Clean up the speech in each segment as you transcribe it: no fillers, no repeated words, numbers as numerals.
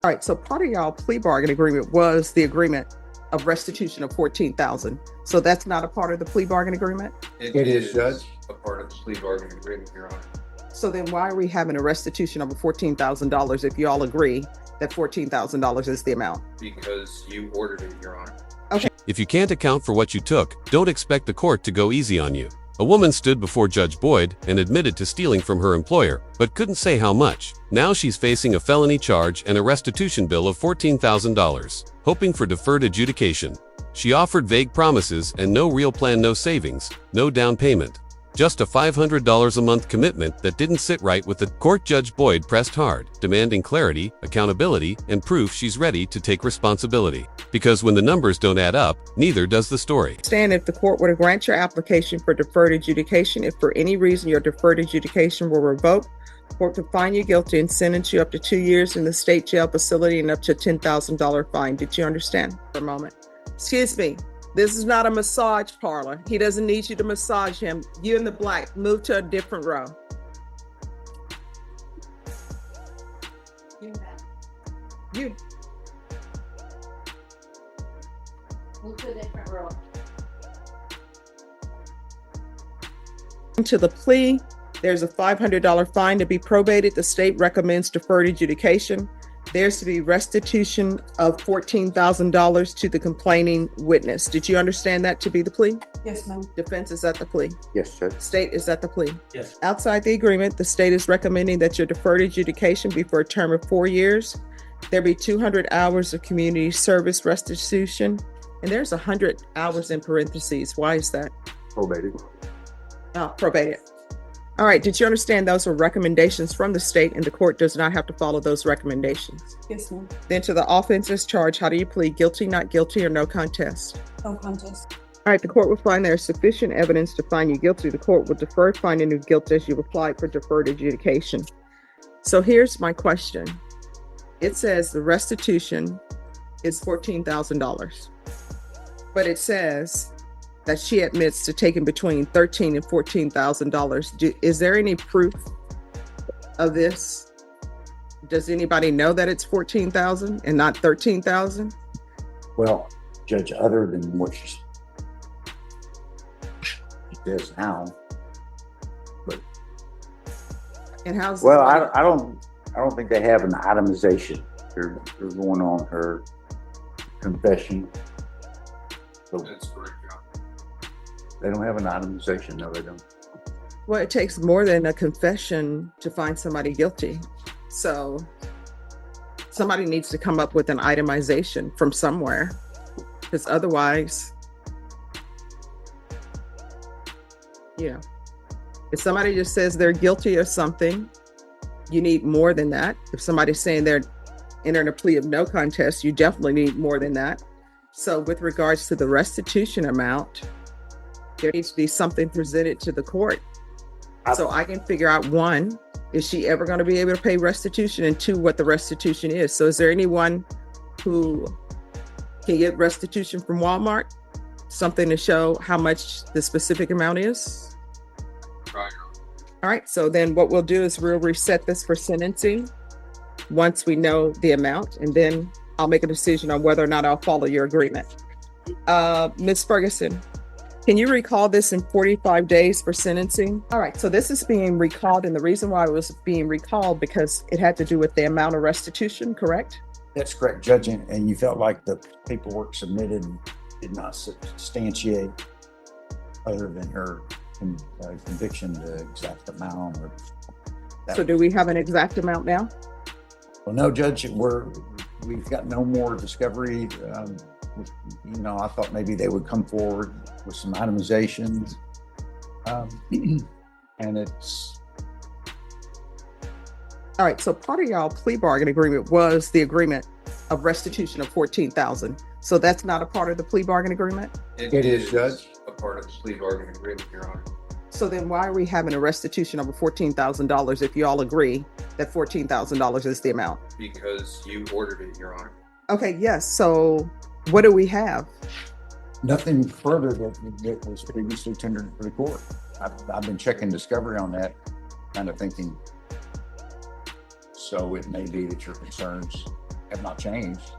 All right, so part of y'all plea bargain agreement was the agreement of restitution of $14,000. So that's not a part of the plea bargain agreement? It is, Judge. A part of the plea bargain agreement, Your Honor. So then why are we having a restitution of $14,000 if you all agree that $14,000 is the amount? Because you ordered it, Your Honor. Okay. If you can't account for what you took, don't expect the court to go easy on you. A woman stood before Judge Boyd and admitted to stealing from her employer, but couldn't say how much. Now she's facing a felony charge and a restitution bill of $14,000, hoping for deferred adjudication. She offered vague promises and no real plan, no savings, no down payment. Just a $500 a month commitment that didn't sit right with the court. Judge Boyd pressed hard, demanding clarity, accountability, and proof she's ready to take responsibility. Because when the numbers don't add up, neither does the story. Stand if the court were to grant your application for deferred adjudication, if for any reason your deferred adjudication were revoked, the court could find you guilty and sentence you up to 2 years in the state jail facility and up to a $10,000 fine. Did you understand for a moment? Excuse me. This is not a massage parlor. He doesn't need you to massage him. You in the black, move to a different row. You. Move to a different row. To the plea, there's a $500 fine to be probated. The state recommends deferred adjudication. There's to be restitution of $14,000 to the complaining witness. Did you understand that to be the plea? Yes, ma'am. Defense is at the plea. Yes, Judge. State is at the plea. Yes. Outside the agreement, the state is recommending that your deferred adjudication be for a term of 4 years. There be 200 hours of community service restitution, and there's 100 hours in parentheses. Why is that? Probated. Probated. All right, did you understand those are recommendations from the state and the court does not have to follow those recommendations? Yes, ma'am. Then to the offenses charged, how do you plead? Guilty, not guilty, or no contest? No contest. All right, the court will find there is sufficient evidence to find you guilty. The court will defer finding you guilty as you applied for deferred adjudication. So here's my question. It says the restitution is $14,000, but it says that she admits to taking between $13,000 and $14,000. Is there any proof of this? Does anybody know that it's $14,000 and not $13,000? Well, Judge, other than what she does now, but And how's well, I don't think they have an itemization. They're going on her confession. So That's correct, Your Honor. they don't have an itemization. No, they don't. Well, it takes more than a confession to find somebody guilty. So somebody needs to come up with an itemization from somewhere, because otherwise, if somebody just says they're guilty of something, you need more than that. If somebody's saying they're entering a plea of no contest, you definitely need more than that. So with regards to the restitution amount, there needs to be something presented to the court. So I can figure out, one, is she ever going to be able to pay restitution? And two, what the restitution is. So is there anyone who can get restitution from Walmart? Something to show how much the specific amount is? Right, Your Honor. All right, so then what we'll do is we'll reset this for sentencing once we know the amount, and then I'll make a decision on whether or not I'll follow your agreement. Ms. Ferguson, can you recall this in 45 days for sentencing? All right, so this is being recalled, and the reason why it was being recalled because it had to do with the amount of restitution, correct? That's correct, Judge. And you felt like the paperwork submitted did not substantiate, other than her conviction, the exact amount. Or So do we have an exact amount now? Well, no, Judge, we've got no more discovery. I thought maybe they would come forward with some itemizations. And it's... All right, so part of y'all plea bargain agreement was the agreement of restitution of $14,000. So that's not a part of the plea bargain agreement? It is, Judge. A part of the plea bargain agreement, Your Honor. So then why are we having a restitution of $14,000 if you all agree that $14,000 is the amount? Because you ordered it, Your Honor. Okay, yes. So what do we have? Nothing further that was previously tendered for the court. I've been checking discovery on that, kind of thinking, so it may be that your concerns have not changed.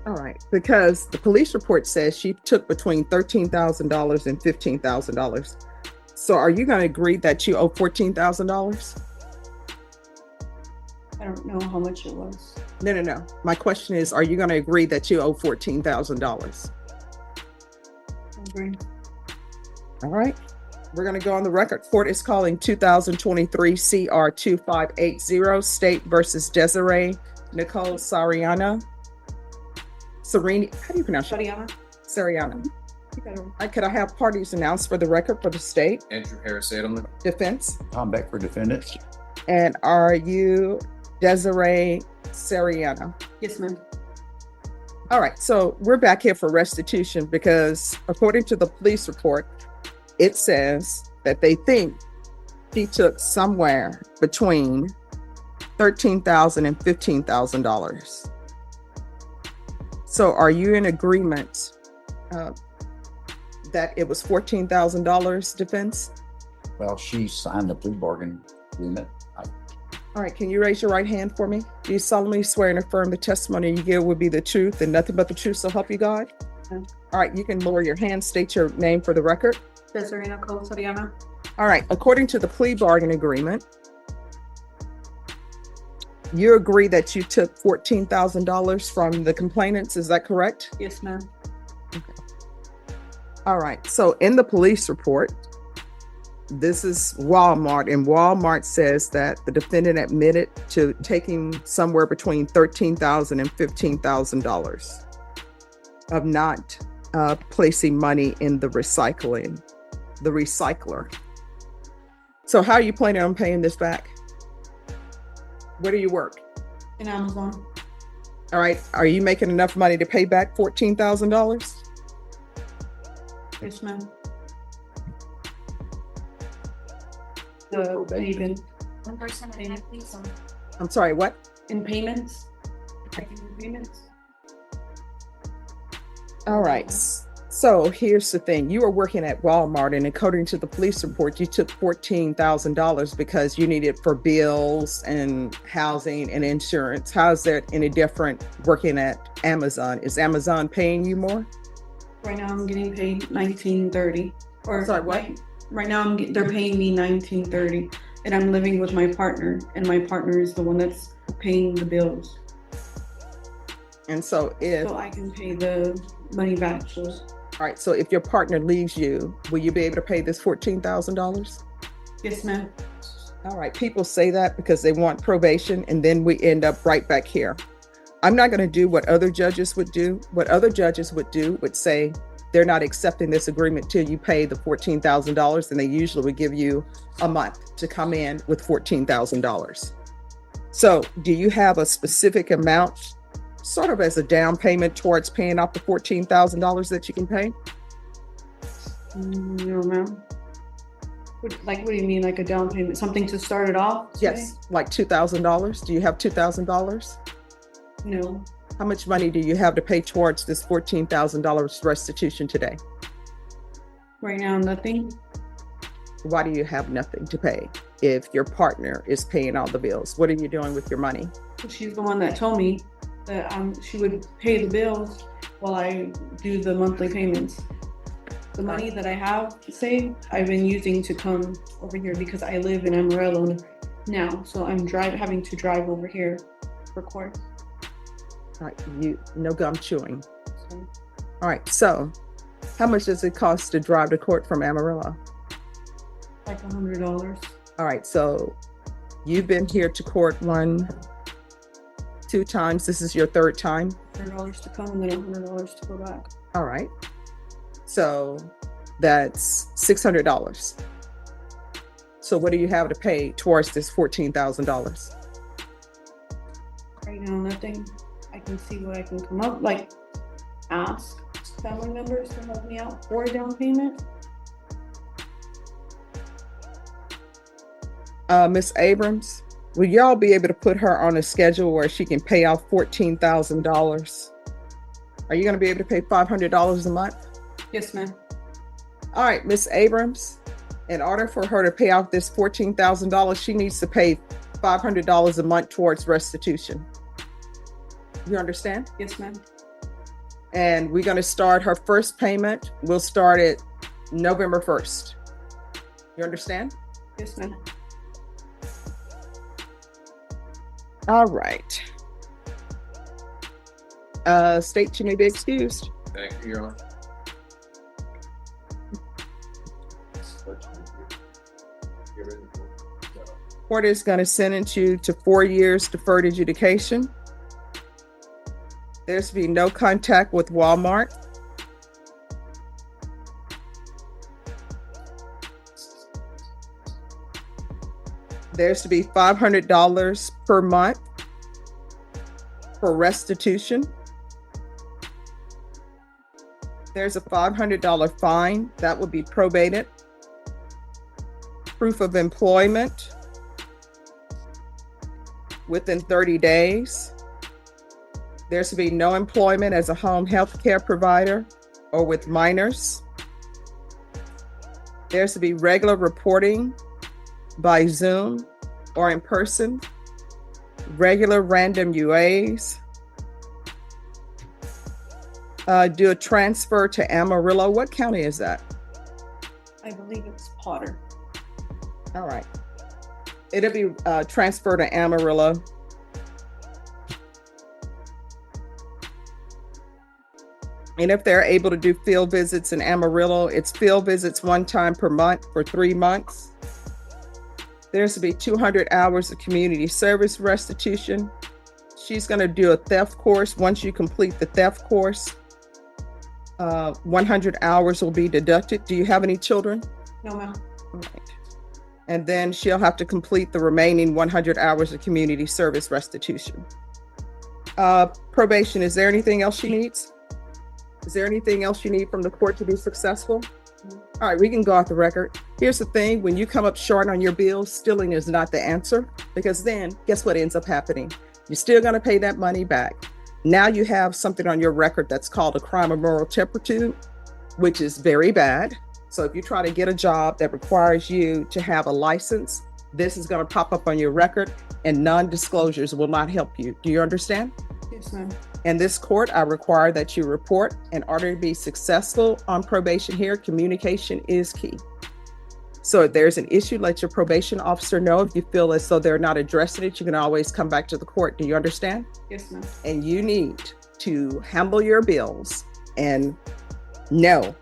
All right, because the police report says she took between $13,000 and $15,000. So are you going to agree that you owe $14,000? I don't know how much it was. No. My question is, are you going to agree that you owe $14,000? Agree. All right. We're going to go on the record. Court is calling 2023 CR 2580 State versus Desiree Nicole Sariana. Serini, how do you pronounce it? Shadiana? Sariana. You better. Could I have parties announced for the record for the state Andrew Harris Edelman. defense? Tom Beck for defendant. And are you Desiree Sariana? Yes, ma'am. All right, so we're back here for restitution because according to the police report, it says that they think she took somewhere between $13,000 and $15,000. So are you in agreement that it was $14,000 defense? Well, she signed the plea bargain agreement. All right, can you raise your right hand for me? Do you solemnly swear and affirm the testimony you give will be the truth and nothing but the truth, so help you God? Yeah. All right, you can lower your hand, state your name for the record. Desiree Nicole Shadiana? All right, according to the plea bargain agreement, you agree that you took $14,000 from the complainants, is that correct? Yes, ma'am. All right, so in the police report, this is Walmart, and Walmart says that the defendant admitted to taking somewhere between $13,000 and $15,000 of not placing money in the recycler. So how are you planning on paying this back? Where do you work? In Amazon? All right, are you making enough money to pay back $14,000? Yes, ma'am. The payment. One person at a time, please. I'm sorry, what? In payments? I can do payments? All right. So here's the thing. You were working at Walmart, and according to the police report, you took $14,000 because you needed for bills and housing and insurance. How is that any different working at Amazon? Is Amazon paying you more? Right now I'm getting paid $19.30. Or Sorry, what? Right now they're paying me $19.30, and I'm living with my partner, and my partner is the one that's paying the bills. And so if, So I can pay the money back. So all right, so if your partner leaves you, will you be able to pay this $14,000? yes, ma'am. All right, people say that because they want probation, and then we end up right back here. I'm not going to do what other judges would do. What other judges would do would say they're not accepting this agreement till you pay the $14,000, and they usually would give you a month to come in with $14,000. So do you have a specific amount, sort of as a down payment towards paying off the $14,000 that you can pay? No, ma'am. What do you mean, like a down payment? Something to start it off? Yes, like $2,000. Do you have $2,000? No. How much money do you have to pay towards this $14,000 restitution today? Right now, nothing. Why do you have nothing to pay if your partner is paying all the bills? What are you doing with your money? She's the one that told me that she would pay the bills while I do the monthly payments. The money that I have saved, I've been using to come over here because I live in Amarillo now. So I'm having to drive over here for court. All right, no gum chewing. So, All right, so how much does it cost to drive to court from Amarillo? like $100. All right, so you've been here to court 2 times. This is your 3rd time. $100 to come and then $100 to go back. All right, so that's $600. So what do you have to pay towards this $14,000? Right now, nothing. I can see what I can come up, like ask family members to help me out for a down payment. Miss Abrams, will y'all be able to put her on a schedule where she can pay off $14,000? Are you going to be able to pay $500 a month? Yes, ma'am. All right, Miss Abrams, In order for her to pay out this $14,000, she needs to pay $500 a month towards restitution. You understand? Yes, ma'am. And we're going to start her first payment. We'll start it November 1st. You understand? Yes, ma'am. All right. State, you may be excused. Thank you, Your Honor. Court is going to sentence you to 4 years deferred adjudication. There's to be no contact with Walmart. There's to be $500 per month for restitution. There's a $500 fine that will be probated. Proof of employment within 30 days. There's to be no employment as a home health care provider or with minors. There's to be regular reporting by Zoom or in person, regular random UAs. Do a transfer to Amarillo. What county is that? I believe it's Potter. All right. It'll be transferred to Amarillo. And if they're able to do field visits in Amarillo, it's field visits 1 time per month for 3 months. There's to be 200 hours of community service restitution. She's going to do a theft course. Once you complete the theft course, 100 hours will be deducted. Do you have any children? No, ma'am. Right. And then she'll have to complete the remaining 100 hours of community service restitution. Probation, is there anything else she needs? Is there anything else you need from the court to be successful? All right, we can go off the record. Here's the thing, when you come up short on your bills, stealing is not the answer, because then guess what ends up happening? You're still gonna pay that money back. Now you have something on your record that's called a crime of moral turpitude, which is very bad. So if you try to get a job that requires you to have a license, this is gonna pop up on your record and non-disclosures will not help you. Do you understand? Yes, ma'am. In this court, I require that you report. In order to be successful on probation here, communication is key. So if there's an issue, let your probation officer know. If you feel as though they're not addressing it, you can always come back to the court. Do you understand? Yes, ma'am. And you need to handle your bills and know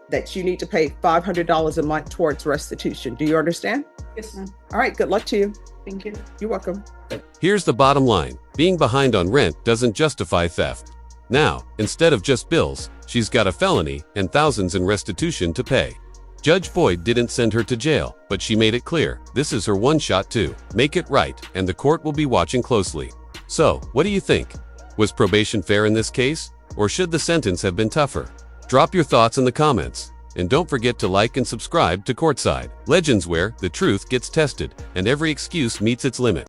that you need to pay $500 a month towards restitution. Do you understand? Yes, ma'am. All right, good luck to you. Thank you. You're welcome. Here's the bottom line. Being behind on rent doesn't justify theft. Now, instead of just bills, she's got a felony and thousands in restitution to pay. Judge Boyd didn't send her to jail, but she made it clear this is her one shot to make it right, and the court will be watching closely. So, what do you think? Was probation fair in this case, or should the sentence have been tougher? Drop your thoughts in the comments. And don't forget to like and subscribe to Courtside Legends, where the truth gets tested and every excuse meets its limit.